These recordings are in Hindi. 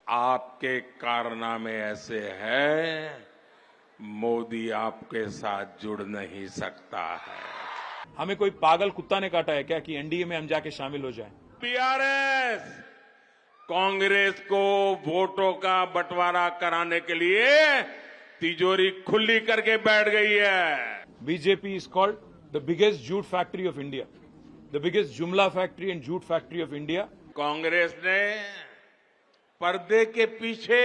आपके कारनामे ऐसे हैं, मोदी आपके साथ जुड़ नहीं सकता है। हमें कोई पागल कुत्ता ने काटा है क्या कि एनडीए में हम जाके शामिल हो जाएं? बीआरएस कांग्रेस को वोटों का बंटवारा कराने के लिए तिजोरी खुली करके बैठ गई है। BJP is called the biggest जूट factory of India, the biggest जुमला फैक्ट्री एंड जूट फैक्ट्री ऑफ इंडिया। कांग्रेस ने पर्दे के पीछे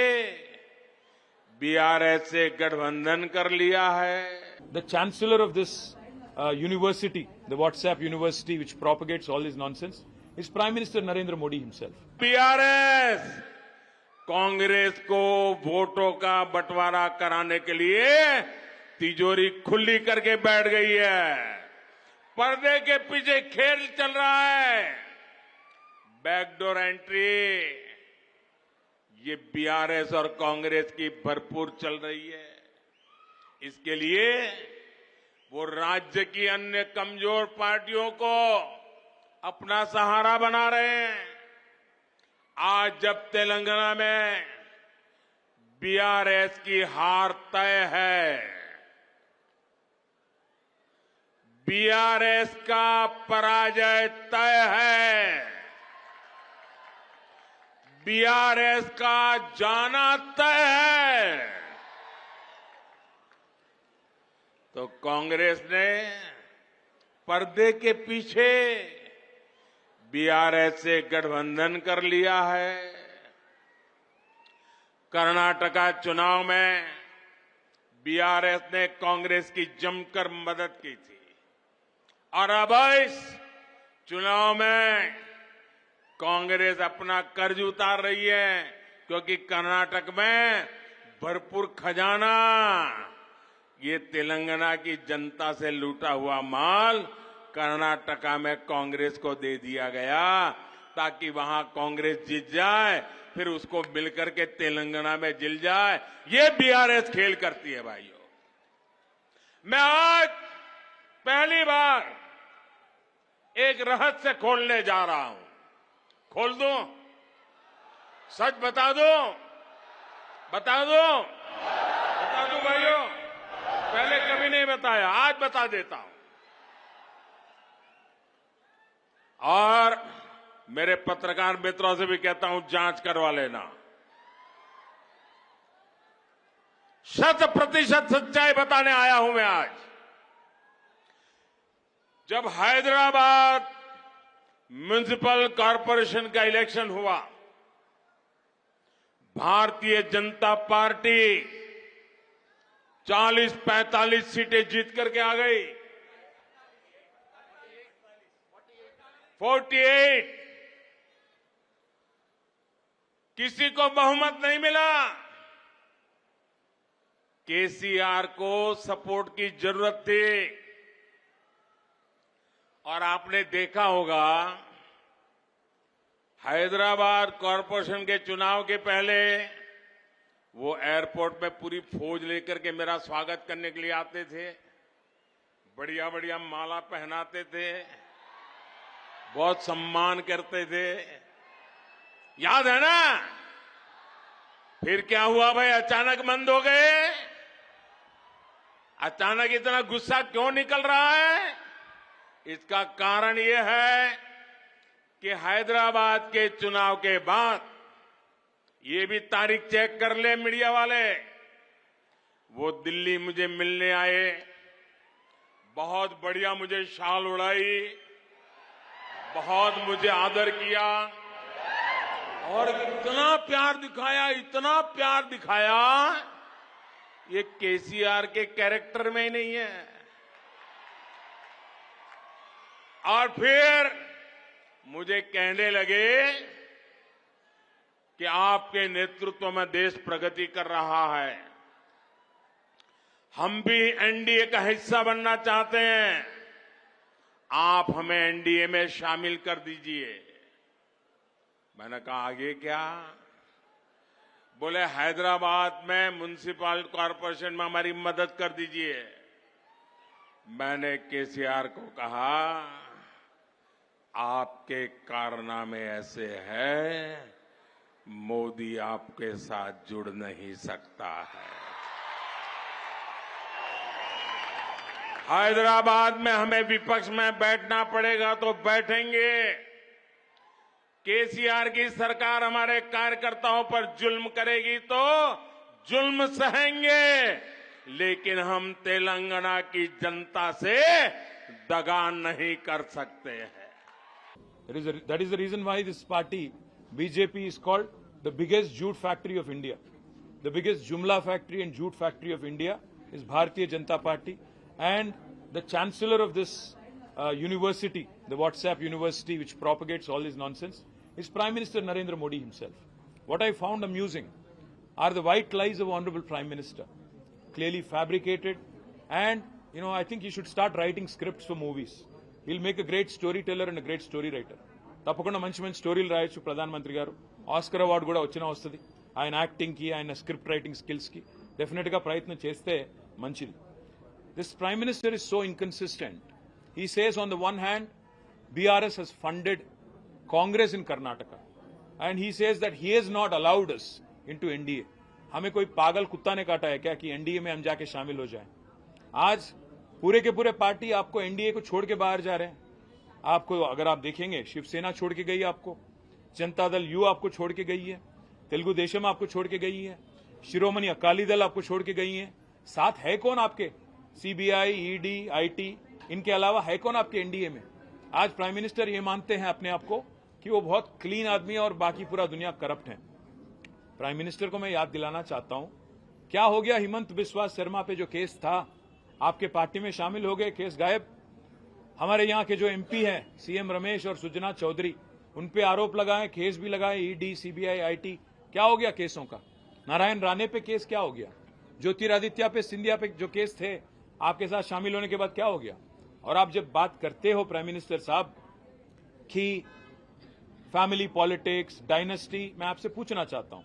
बीआरएस से गठबंधन कर लिया है। The chancellor of this university, the WhatsApp university which propagates all this nonsense, is Prime Minister Narendra Modi himself. BRS Congress को वोटों का बंटवारा कराने के लिए तिजोरी खुली करके बैठ गई है। पर्दे के पीछे खेल चल रहा है। बैकडोर एंट्री ये बीआरएस और कांग्रेस की भरपूर चल रही है। इसके लिए वो राज्य की अन्य कमजोर पार्टियों को अपना सहारा बना रहे हैं। आज जब तेलंगाना में बीआरएस की हार तय है, बीआरएस का पराजय तय है, बीआरएस का जाना तय है, तो कांग्रेस ने पर्दे के पीछे बीआरएस से गठबंधन कर लिया है। कर्नाटका चुनाव में बीआरएस ने कांग्रेस की जमकर मदद की थी और अब इस चुनाव में कांग्रेस अपना कर्ज उतार रही है, क्योंकि कर्नाटक में भरपूर खजाना, ये तेलंगाना की जनता से लूटा हुआ माल कर्नाटका में कांग्रेस को दे दिया गया ताकि वहां कांग्रेस जीत जाए, फिर उसको मिलकर के तेलंगाना में जिल जाए। ये बीआरएस खेल करती है भाइयों। मैं आज पहली बार एक रहस्य खोलने जा रहा हूं। खोल दूं? सच बता दूं? बता दूं? बता दूं भाइयों? पहले कभी नहीं बताया, आज बता देता हूं। और मेरे पत्रकार मित्रों से भी कहता हूं, जांच करवा लेना। 100% सच्चाई बताने आया हूं मैं आज। जब हैदराबाद म्युनिसिपल कॉरपोरेशन का इलेक्शन हुआ, भारतीय जनता पार्टी 40-45 सीटें जीत करके आ गई। 48 किसी को बहुमत नहीं मिला। केसीआर को सपोर्ट की जरूरत थी और आपने देखा होगा हैदराबाद कॉरपोरेशन के चुनाव के पहले वो एयरपोर्ट में पूरी फौज लेकर के मेरा स्वागत करने के लिए आते थे, बढ़िया बढ़िया माला पहनाते थे, बहुत सम्मान करते थे। याद है ना? फिर क्या हुआ भाई? अचानक बंद हो गए। अचानक इतना गुस्सा क्यों निकल रहा है? इसका कारण यह है कि हैदराबाद के चुनाव के बाद, ये भी तारीख चेक कर ले मीडिया वाले, वो दिल्ली मुझे मिलने आए, बहुत बढ़िया मुझे शाल उड़ाई, बहुत मुझे आदर किया और इतना प्यार दिखाया, इतना प्यार दिखाया, ये केसीआर के कैरेक्टर में ही नहीं है। और फिर मुझे कहने लगे कि आपके नेतृत्व में देश प्रगति कर रहा है, हम भी एनडीए का हिस्सा बनना चाहते हैं, आप हमें एनडीए में शामिल कर दीजिए। मैंने कहा आगे क्या? बोले हैदराबाद में म्युनिसिपल कॉरपोरेशन में हमारी मदद कर दीजिए। मैंने केसीआर को कहा, आपके कारनामे ऐसे हैं, मोदी आपके साथ जुड़ नहीं सकता है। हैदराबाद में हमें विपक्ष में बैठना पड़ेगा तो बैठेंगे। केसीआर की सरकार हमारे कार्यकर्ताओं पर जुल्म करेगी तो जुल्म सहेंगे, लेकिन हम तेलंगाना की जनता से दगा नहीं कर सकते हैं। That is the reason why this party, BJP, is called the biggest jute factory of India. The biggest Jumla factory and jute factory of India is Bharatiya Janata Party. And the chancellor of this university, the WhatsApp university which propagates all this nonsense, is Prime Minister Narendra Modi himself. What I found amusing are the white lies of Honorable Prime Minister, clearly fabricated. And, I think he should start writing scripts for movies. He'll make a great storyteller and a great story writer. తప్పకుండా మంచి మంచి స్టోరీలు రాయొచ్చు ప్రధానమంత్రి గారు. ఆస్కర్ అవార్డు కూడా వచ్చినా వస్తుంది. ఆయన యాక్టింగ్ కి, ఆయన స్క్రిప్ట్ రైటింగ్ స్కిల్స్ కి డెఫినెట్ గా ప్రయత్నం చేస్తే మంచిది. This Prime Minister is so inconsistent. He says on the one hand, BRS has funded Congress in Karnataka. And he says that he has not allowed us into NDA. हमें कोई पागल कुत्ता ने काटा है क्या कि एनडीए में हम जाके शामिल हो जाएं? आज पूरे के पूरे पार्टी आपको एनडीए को छोड़ के बाहर जा रहे हैं. आपको अगर आप देखेंगे, शिवसेना छोड़ के गई आपको, जनता दल यू आपको छोड़ के गई है, तेलुगु देशम आपको छोड़ के गई है, शिरोमणि अकाली दल आपको छोड़ के गई है. साथ है कौन आपके? सीबीआई, ईडी, आईटी, इनके अलावा है कौन आपके एनडीए में? आज प्राइम मिनिस्टर ये मानते हैं अपने आप को कि वो बहुत क्लीन आदमी है और बाकी पूरा दुनिया करप्ट है. प्राइम मिनिस्टर को मैं याद दिलाना चाहता हूं, क्या हो गया हिमंत बिस्वा शर्मा पे जो केस था, आपके पार्टी में शामिल हो गए, केस गायब. हमारे यहाँ के जो एमपी हैं, सीएम रमेश और सुजना चौधरी, उन पे आरोप लगाए, केस भी लगाए, ईडी, सीबीआई, आईटी. क्या हो गया केसों का? नारायण राणे पे केस क्या हो गया? ज्योतिरादित्य पे, सिंधिया पे जो केस थे, आपके साथ शामिल होने के बाद क्या हो गया? और आप जब बात करते हो प्राइम मिनिस्टर साहब कि फैमिली पॉलिटिक्स, डायनेस्टी, मैं आपसे पूछना चाहता हूं,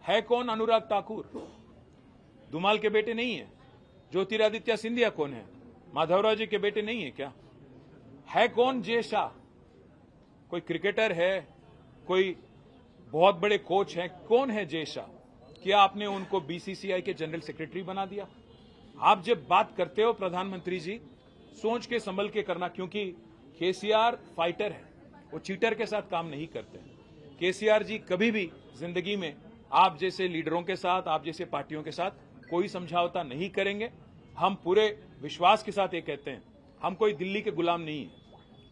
है कौन अनुराग ठाकुर? धुमाल के बेटे नहीं है. ज्योतिरादित्य सिंधिया कौन है? माधवराव जी के बेटे नहीं है क्या? है कौन जय शाह? कोई क्रिकेटर है? कोई बहुत बड़े कोच हैं? कौन है जय शाह? क्या आपने उनको बीसीसीआई के जनरल सेक्रेटरी बना दिया? आप जब बात करते हो प्रधानमंत्री जी, सोच के संभल के करना, क्योंकि केसीआर फाइटर है, वो चीटर के साथ काम नहीं करते. केसीआर जी कभी भी जिंदगी में आप जैसे लीडरों के साथ, आप जैसे पार्टियों के साथ कोई समझौता नहीं करेंगे. हम पूरे विश्वास के साथ ये कहते हैं, हम कोई दिल्ली के गुलाम नहीं है,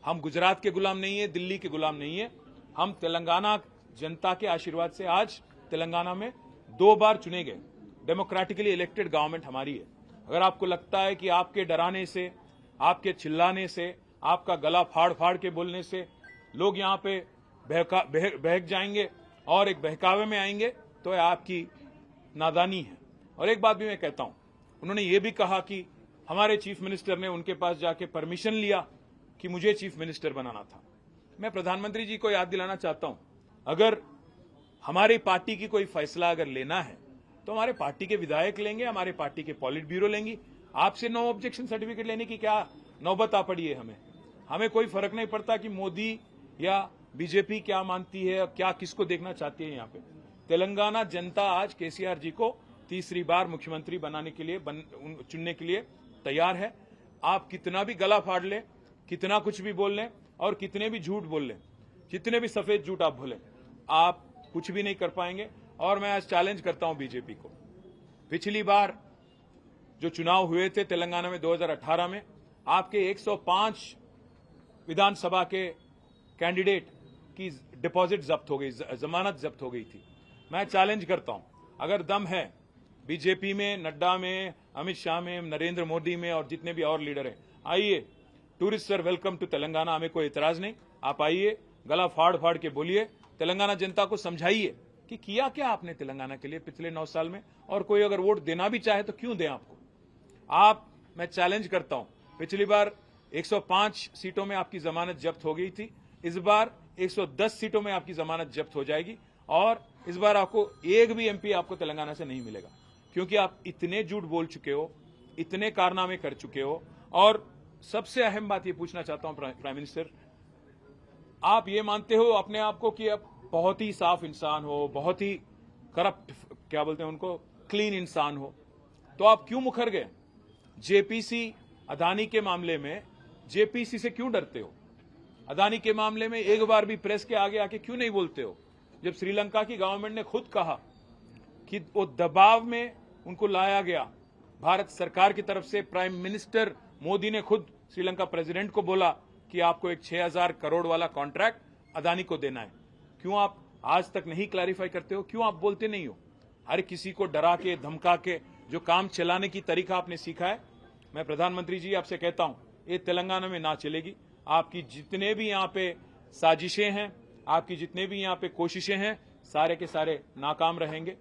हम गुजरात के गुलाम नहीं है, दिल्ली के गुलाम नहीं है. हम तेलंगाना जनता के आशीर्वाद से आज तेलंगाना में 2 बार चुने गए. डेमोक्रेटिकली इलेक्टेड गवर्नमेंट हमारी है. अगर आपको लगता है कि आपके डराने से, आपके चिल्लाने से, आपका गला फाड़ फाड़ के बोलने से लोग यहाँ पे बहक जाएंगे और एक बहकावे में आएंगे, तो आपकी नादानी है. और एक बात भी मैं कहता हूं, उन्होंने ये भी कहा कि हमारे चीफ मिनिस्टर ने उनके पास जाके परमिशन लिया कि मुझे चीफ मिनिस्टर बनाना था. मैं प्रधानमंत्री जी को याद दिलाना चाहता हूं, अगर हमारी पार्टी की कोई फैसला अगर लेना है तो हमारे पार्टी के विधायक लेंगे, हमारे पार्टी के पॉलिट ब्यूरो लेंगी. आपसे नो ऑब्जेक्शन सर्टिफिकेट लेने की क्या नौबत आ पड़ी है? हमें कोई फर्क नहीं पड़ता कि मोदी या बीजेपी क्या मानती है, क्या किसको देखना चाहती है. यहाँ पे तेलंगाना जनता आज केसीआर जी को तीसरी बार मुख्यमंत्री बनाने के लिए, चुनने के लिए तैयार है. आप कितना भी गला फाड़ लें, कितना कुछ भी बोल लें और कितने भी झूठ बोल लें, जितने भी सफेद झूठ आप बोलें, आप कुछ भी नहीं कर पाएंगे. और मैं आज चैलेंज करता हूं बीजेपी को. पिछली बार जो चुनाव हुए थे तेलंगाना में 2018 में, आपके 105 विधानसभा के कैंडिडेट की डिपॉजिट जब्त हो गई, जमानत जब्त हो गई थी. मैं चैलेंज करता हूं, अगर दम है बीजेपी में, नड्डा में, अमित शाह में, नरेंद्र मोदी में और जितने भी और लीडर हैं, आइए. Tourist sir, welcome to Telangana. हमें कोई इतराज नहीं, आप आइए, गला फाड़ फाड़ के बोलिए, तेलंगाना जनता को समझाइए कि किया क्या आपने तेलंगाना के लिए पिछले 9 साल में. और कोई अगर वोट देना भी चाहे तो क्यों दें आपको. मैं चैलेंज करता हूं, पिछली बार 105 सीटों में आपकी जमानत जब्त हो गई थी, इस बार 110 सीटों में आपकी जमानत जब्त हो जाएगी. और इस बार आपको एक भी एमपी आपको तेलंगाना से नहीं मिलेगा, क्योंकि आप इतने झूठ बोल चुके हो, इतने कारनामे कर चुके हो. और सबसे अहम बात ये पूछना चाहता हूं प्राइम मिनिस्टर, आप ये मानते हो अपने आप को कि अब बहुत ही साफ इंसान हो, बहुत ही करप्ट क्या बोलते हैं उनको, क्लीन इंसान हो, तो आप क्यों मुकर गए? जेपीसी अदानी के मामले में जेपीसी से क्यों डरते हो? अदानी के मामले में एक बार भी प्रेस के आगे आके क्यों नहीं बोलते हो? जब श्रीलंका की गवर्नमेंट ने खुद कहा कि वो दबाव में उनको लाया गया, भारत सरकार की तरफ से प्राइम मिनिस्टर मोदी ने खुद श्रीलंका प्रेसिडेंट को बोला कि आपको एक 6,000 करोड़ वाला कॉन्ट्रैक्ट अदानी को देना है, क्यों आप आज तक नहीं क्लैरिफाई करते हो? क्यों आप बोलते नहीं हो? हर किसी को डरा के धमका के जो काम चलाने की तरीका आपने सीखा है, मैं प्रधानमंत्री जी आपसे कहता हूं, ये तेलंगाना में ना चलेगी। आपकी जितने भी यहाँ पे साजिशें हैं, आपकी जितने भी यहाँ पे कोशिशें हैं, सारे के सारे नाकाम रहेंगे।